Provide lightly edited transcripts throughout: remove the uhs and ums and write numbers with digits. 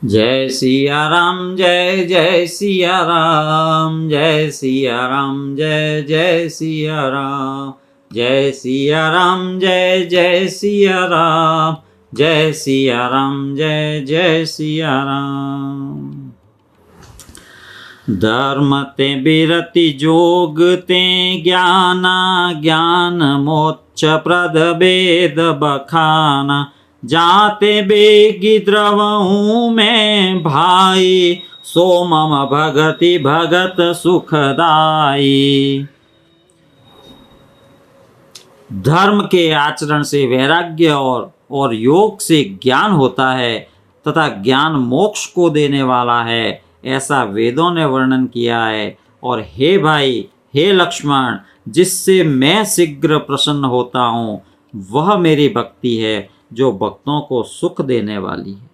जय सिया राम जय जय सिया राम, जय सिया राम जय जय सिया राम, जय सिया राम जय जय सिया राम, जय सिया राम जय जय सिया राम। धर्म ते बिरति जोग ते ज्ञाना, ज्ञान मोक्ष प्रद वेद बखाना, जाते बेगी द्रवहूँ मैं भाई, सो मम भगति भगत सुखदाई। धर्म के आचरण से वैराग्य और योग से ज्ञान होता है तथा ज्ञान मोक्ष को देने वाला है, ऐसा वेदों ने वर्णन किया है। और हे भाई, हे लक्ष्मण, जिससे मैं शीघ्र प्रसन्न होता हूँ वह मेरी भक्ति है, जो भक्तों को सुख देने वाली है।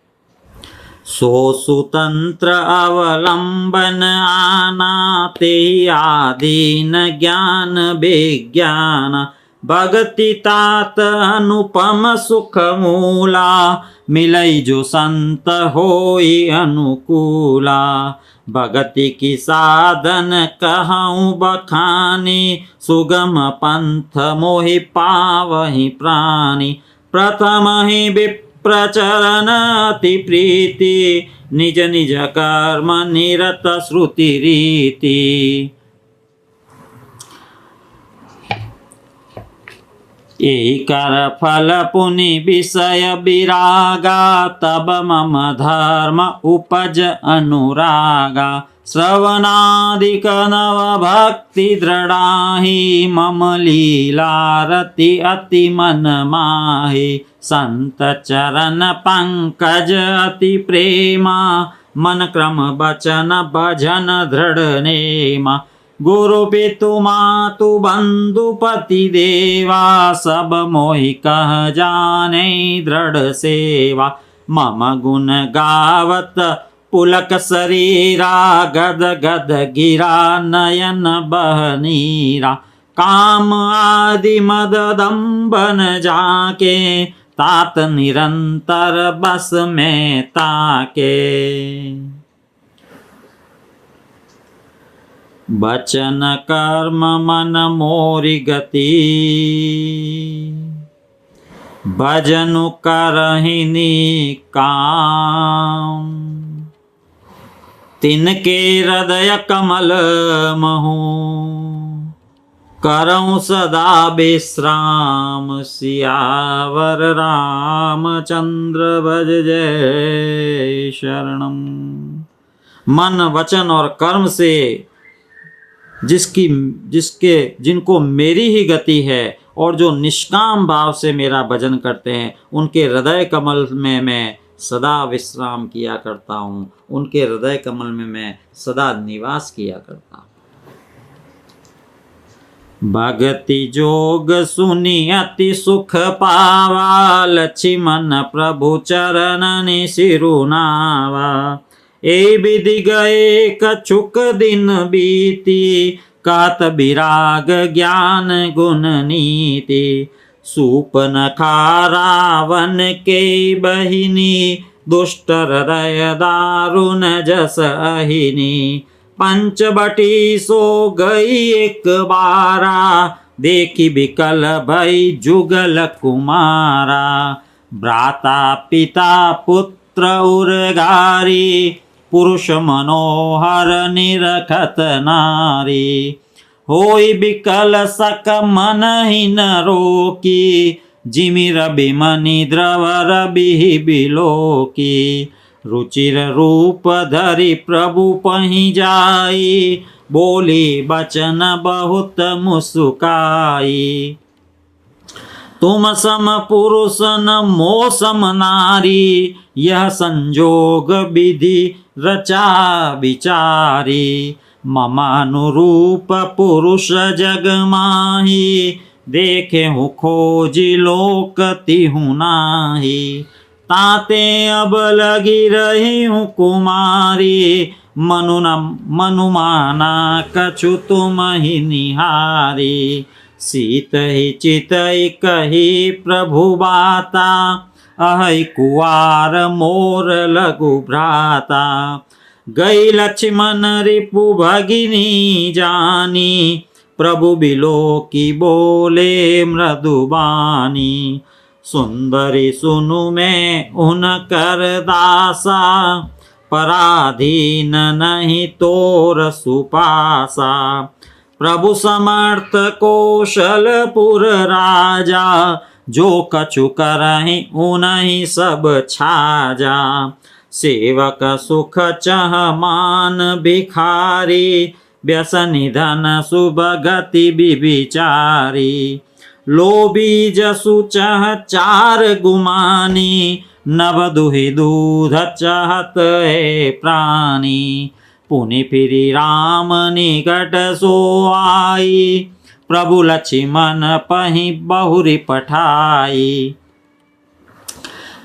सो सुतंत्र अवलंबन आना, ते आधीन ज्ञान विज्ञान, भगति तात अनुपम सुख मूला, मिलई जो संत होई अनुकूला। भगति की साधन कहूँ बखानी, सुगम पंथ मोहि पावहि प्राणी। प्रथम ही विप्रचरण अति प्रीति, निज निज कर्म निरत श्रुति रीति। एकर फल पुनि विषय विरागा, तब मम धर्म उपज अनुरागा। श्रवणादिक नव भक्ति दृढ़ाहि, मम लीलारति अति मन माहि। संत चरण पंकज अति प्रेमा, मन क्रम बचन भजन दृढ़ नेमा। गुरु पितु मातु बंधु पति देवा, सब मोहि कह जाने दृढ़ सेवा। मम गुण गावत पुलक शरीरा, गद गद गिरा नयन बह नीरा। काम आदि मद दंबन जाके, तात निरंतर बस में ताके। बचन कर्म मन मोरि गति, भजनु करहिनी काम। तिनके हृदय कमल महु, करऊँ सदा विश्राम। सियावर रामचंद्र भज जय शरणम। मन वचन और कर्म से जिनको मेरी ही गति है, और जो निष्काम भाव से मेरा भजन करते हैं, उनके हृदय कमल में मैं सदा विश्राम किया करता हूँ, उनके हृदय कमल में मैं सदा निवास किया करता हूँ। भगति जोग सुनि अति सुख पावा, लक्ष्मण प्रभु चरणनि सिरुनावा। ए विधि गए कछुक दिन बीती, कात विराग ज्ञान गुण नीति। सूपनखा रावण के बहिनी, दुष्ट हृदय दारुण जस अहिनी। पंचवटी सो गई एक बारा, देखी विकल भई जुगल कुमारा। भ्राता पिता पुत्र उर्गारी, पुरुष मनोहर निरखत नारी। होई विकल सक मन ही न रोकी, जिमिर बिमनि द्रवर बिहि बिलोकी। रुचिर रूप धरि प्रभु पहि जाई, बोली बचन बहुत मुस्काई। तुम सम पुरुष न मो सम नारी, यह संजोग विधि रचा विचारी। ममानुरूप पुरुष जग माही, देखे हूँ खोजी लोक तिहु नाही। ताते अब लगी रही हूँ कुमारी, मनु माना कछु तुम ही निहारी। सीत ही चित कही प्रभु बाता, अहै कुवार मोर लघु भ्राता। गई लक्ष्मण रिपु भगिनी जानी, प्रभु बिलो की बोले मृदुबानी। सुंदरी सुनु मैं उनकर दासा, पराधीन नहीं तोर सुपासा। प्रभु समर्थ कौशलपुर राजा, जो कछु करहि उनहि सब छाजा। सेवक सुख चह मान भिखारी, व्यसनी धन शुभ गति विचारी। लोभी जसु चह चार गुमानी, नभ दुहि दूध चहत है प्राणी। पुनि फिरी राम निकट सो आई, प्रभु लक्ष्मण पहि बहुरी पठाई।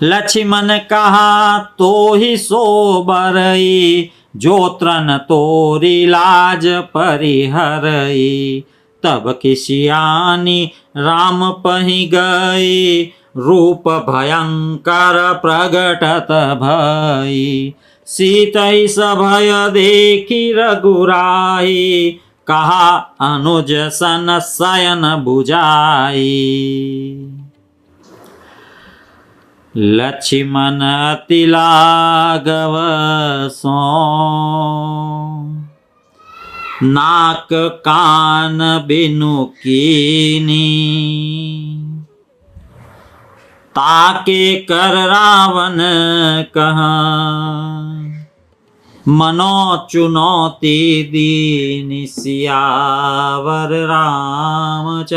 लक्ष्मण कहा तो ही सो बरई, जो त्रन तोरी लाज परिहरई। तब किसियानी राम पहि गई, रूप भयंकर प्रगटत भई। सीतई सभय देखी रघुराई, कहा अनुज सन शयन बुझाई। लक्ष्मण अति लाघव सो, नाक कान बिनु कीनी। ताके कर रावण कहा, मनो चुनौती दीनि। सियावर रामचंद्र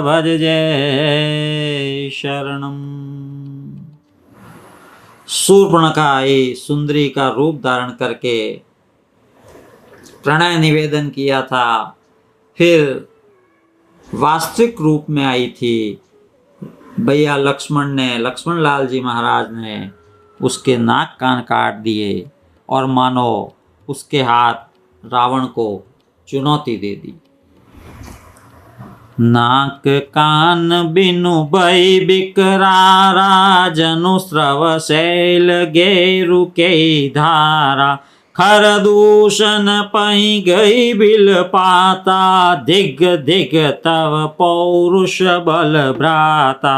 भज जय शरणम। शूर्पणखा सुंदरी का रूप धारण करके प्रणय निवेदन किया था, फिर वास्तविक रूप में आई थी। भैया लक्ष्मण लाल जी महाराज ने उसके नाक कान काट दिए और मानो उसके हाथ रावण को चुनौती दे दी। नाक कान बिनु भई बिकरारा, जनु स्रव शैल गेरु के धारा। खर दूषण पही गई बिल पाता, दिग दिग तव पौरुष बल भ्राता।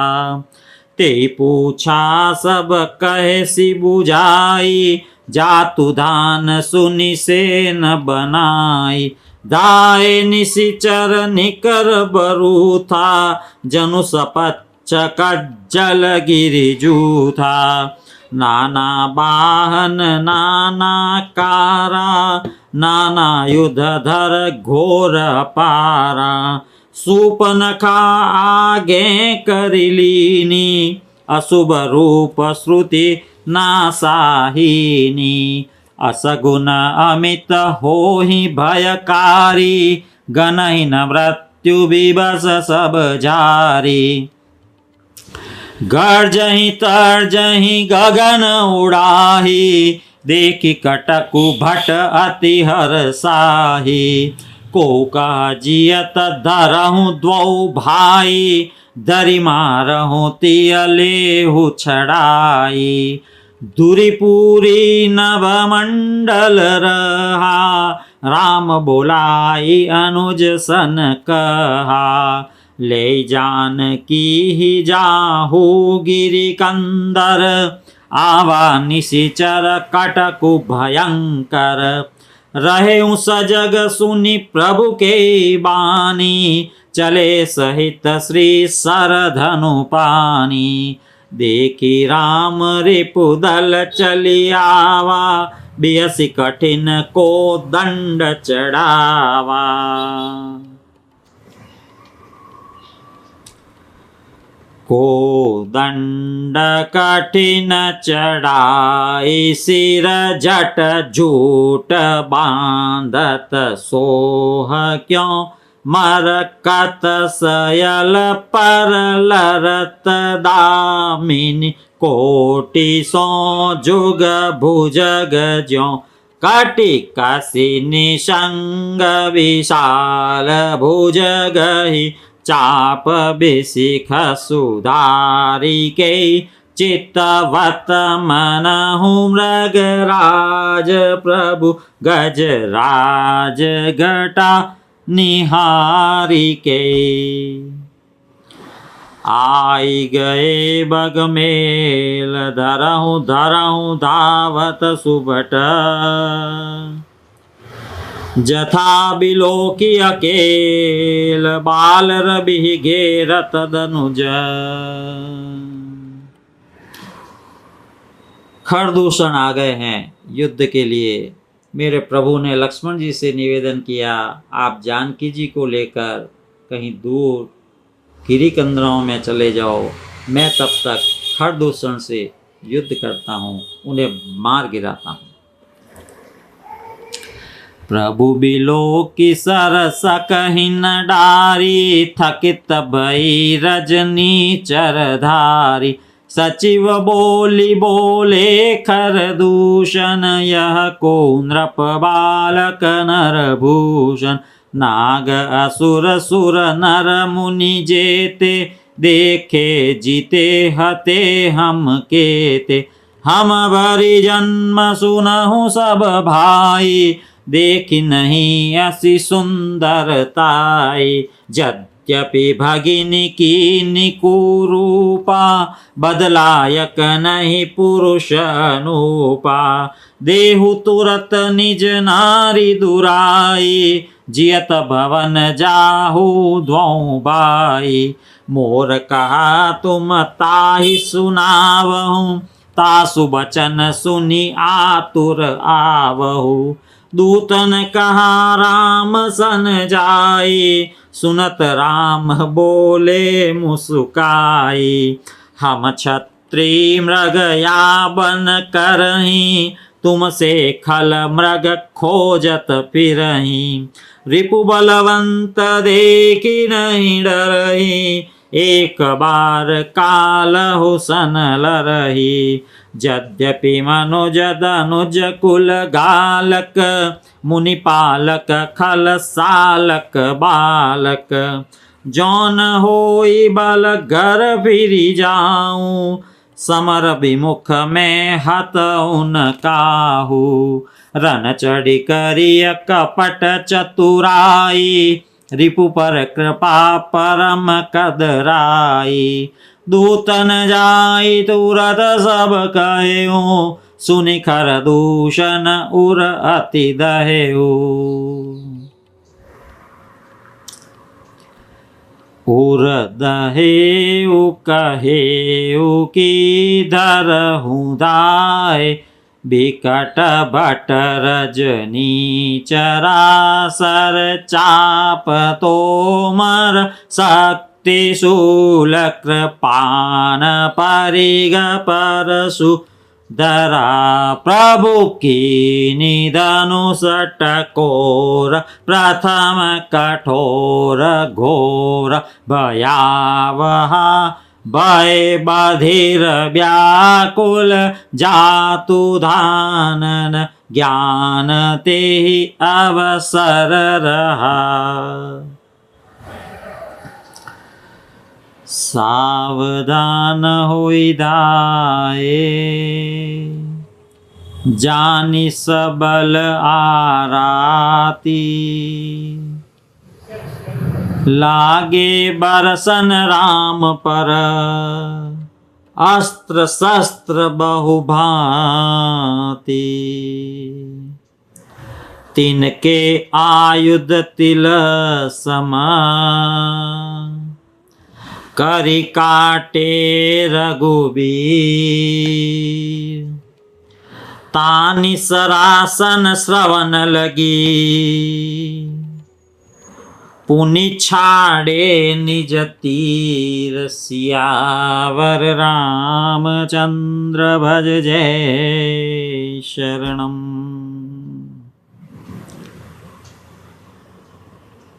ते पूछा सब कहे सी बुझाई, जातु दान सुनि से न बनाई। दाए निशिचर निकर बरू था, जनु सपच्च कज्जल गिरिजू था। नाना वाहन नाना कारा, नाना युध धर घोर पारा। सूपनखा आगे करिलीनी, अशुभ रूप श्रुति नासाहीनी। असगुन अमित होहि भयकारी, गनहिन मृत्यु विवश सब जारी। गर्जहि तर्जहि गगन उड़ाही, देखि कटकु भट अति हर्षाहि। को कहा जियत धरहु द्वौ भाई, धरि मारहु तिय लेहु छड़ाई। दुरीपुरी नभ मंडल रहा, राम बोलाई अनुज सन कहा। ले जानकी ही जाहू गिरि कंदर, आवा निशिचर कटकु भयंकर। रहे सजग सुनि प्रभु के बानी, चले सहित श्री सरधनु पानी। देखी राम रिपुदल चली आवा, बियसि कठिन को दंड चढ़ावा। को दंड कठिन चढ़ाई, सिर जट झूठ बांधत सोह। क्यों मरकत सयल पर लरत दामिनी। कोटि सो जुग भुजग ज्यों, कटि कसी निशंग विशाल। भुजगहि चाप बिसिख सुधारी के, चित्तवत मनहु मृगराज प्रभु गजराज घटा निहारिके। आई गए बगमेल धरहु धरहु धावत सुबट। जथा बिलोकी अकेल बाल रवि घेरत दनुज। खरदूषण आ गए हैं युद्ध के लिए। मेरे प्रभु ने लक्ष्मण जी से निवेदन किया, आप जानकी जी को लेकर कहीं दूर गिरी कंदराओं में चले जाओ, मैं तब तक खरदूषण से युद्ध करता हूँ, उन्हें मार गिराता हूँ। प्रभु बिलोकी सरस कहीं न डारी, थकित भई रजनी चरधारी। सचिव बोली बोले खरदूषण, यह को नृप बालक नरभूषण। नाग असुर सुर नर मुनि जेते, देखे जीते हते हम केते। हम भरी जन्म सुनहु सब भाई, देखी नहीं ऐसी सुंदरताई। यद्यपि भगिनी की निकुरूपा, बदलायक नहीं पुरुष अनूपा। देहु तुरत निज नारी दुराई, जियत भवन जाहु द्वौ बाई। मोर कहा तुम ताहि सुनावहु, तासु बचन सुनी आतुर आवहु। दूतन कहा राम सन जाई, सुनत राम बोले मुस्काई। हम क्षत्रिय मृग याबन करहीं, तुमसे खल मृग खोजत फिरहीं। रिपु बलवंत देखी नहीं डरहीं, एक बार कालहु सन लरही। यद्यपि मनुज दनुज कुल गालक, मुनि पालक खल सालक बालक। जौन होई बल घर फिरी जाऊं, समर विमुख में हत उन काहू। रन चढ़ी करिय कपट चतुराई, रिपु पर कृपा परम कदराई। दूतन जाई तुरत सब कहेऊ, सुनि खरदूषण उर अति दहेऊ। उर दहेऊ कहेऊ की धरहु दाय, बिकट भट रजनी चरासर। चाप तोमर शक्ति शूल कृपान परिग परशु। धरा प्रभु की निधनु सटकोर, प्रथम कठोर घोर भयावहा। भय बधिर व्याकुल जातु धानन, ज्ञान तेहि अवसर रहा। सावधान होई दाए, जानि सबल आराती। लागे बरसन राम पर, अस्त्र शस्त्र बहु भांति। तिनके आयुध तिल सम, करि काटे रघुबीर। तानि सरासन श्रवण लगी, पुनि छाड़े निज तीर। सियावर रामचंद्र भज जय शरणम।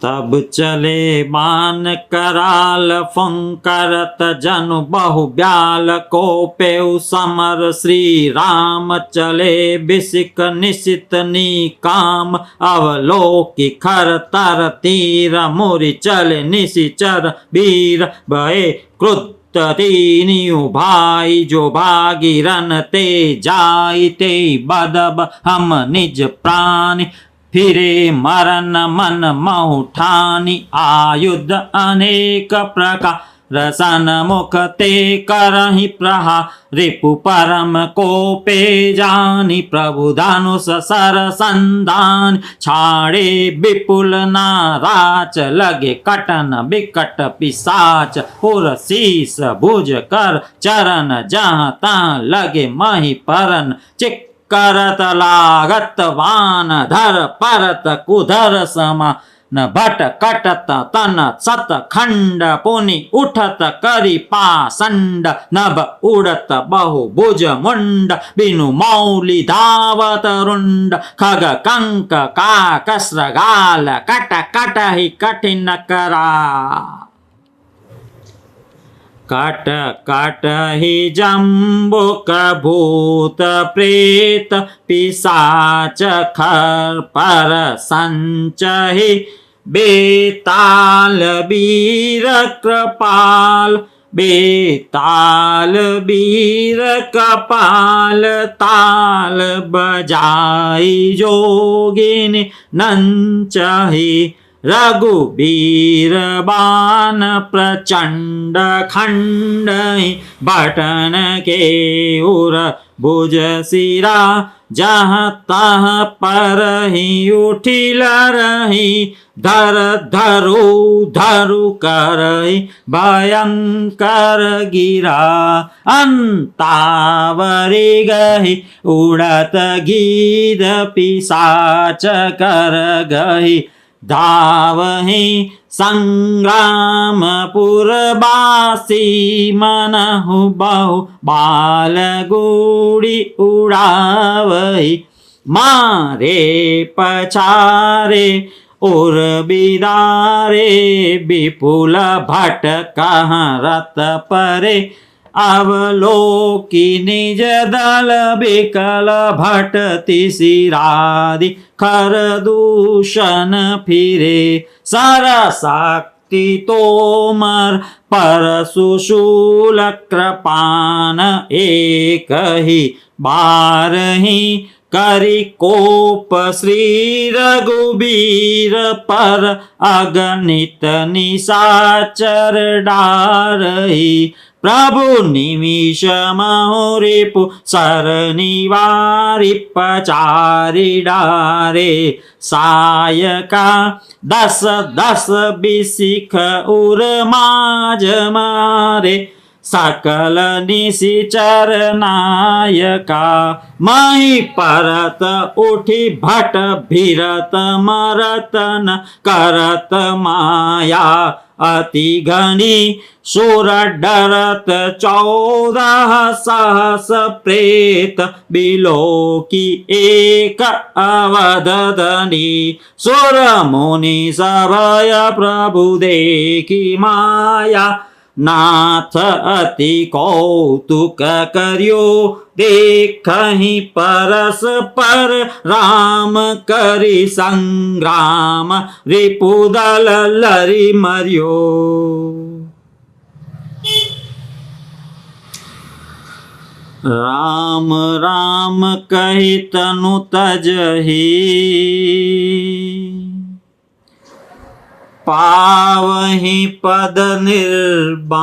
तब चले बान कराल फंकरत, जनु बहु ब्याल को पेउ समर। श्री राम चले बिसिक निशित निकाम, अवलोकि खर तर तीर। मुरि चले निशिचर वीर, भये क्रुद्ध तीनियों भाई जो भागीरन ते जाई ते बदब हम निज प्राणी फिरे मरण मन मऊठानी आयुध अनेक प्रकार रसन मुख ते करहि प्रहार रिपु परम कोपे जानी प्रभु धनुष सर संधान छाड़े विपुल नाराच लगे कटन बिकट पिसाच उर शीस भुज कर चरण जहाँ तहाँ लगे मही परन चिक करत लागत वान धर परत कुधर समा न भट कटत तन सत खंड पुनि उठत करी पासंड नभ उड़त बहु भुज मुंड बिनु मौली धावत रुंड खग कंक काकस गाल कट कट ही कठिन करा कट कट ही जम्बुक भूत प्रेत पिशाच खर पर संचहि बेताल वीर कृपाल बेताल वीर कपाल ताल बजाई जोगिनी नंचहि रघुबीर बान प्रचंड खंड बटन के उर भुज सिरा जहाँ तहाँ पर ही उठिल रही धर धरु धरु कर भयंकर गिरा अंतावरी गही उड़त गीध पिशाच कर गही धावहि संग्राम पुरबासी मनहु बहु बाल गुड़ी उड़ावहि मारे पछारे उर बिदारे विपुल भट कहाँ रत परे अवलोकी निज दल बिकल भटति सिरादि खर दूषण फिरे सरसाक्ति तोमर परशुशूल कृपान एक ही बार ही करि कोप श्री रघुबीर पर अगणित निशाचर डारहि प्रभु निमिष महुरिपु सर निवारि पचारि डारे सायका दस दस बिसिख उर माज मारे सकल निशिचर नायका मही परत उठी भट भिरत मरतन करत माया अति घनी सुर डरत 14 सहस प्रेत बिलोकी एक अवधनी सुर मुनि सभय प्रभु देखी माया नाथ अति कौतुक करियो देखहि परस पर राम करि संग्राम रिपुदल लरि मरियो। राम राम कहि तनु तजहि पावहि पद निर्वाण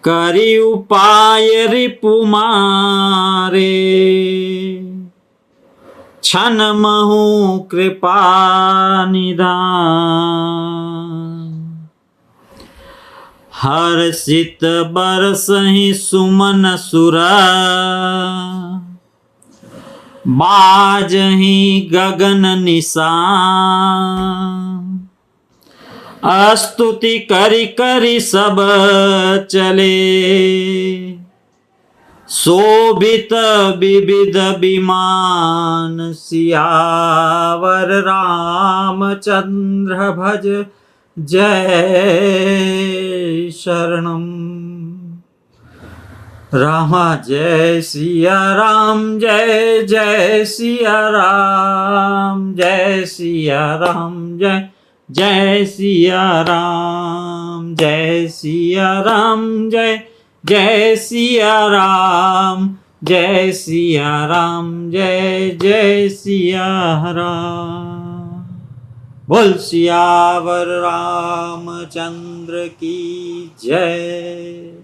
करि उपाय रिपु मारे छन महु कृपा निधान हर्षित बरसहि सुमन सुरा बाजहि गगन निशान स्तुति करि करि सब चले शोभित विविध विमान सियावर रामचंद्र भज जय शरणम रामा जय सिया राम जय जय सिया राम जय सिया राम जय जय सिया राम, जय सिया राम, जय जय सिया राम, जय सिया राम, जय जय सिया राम। बोल सियावर रामचंद्र की जय।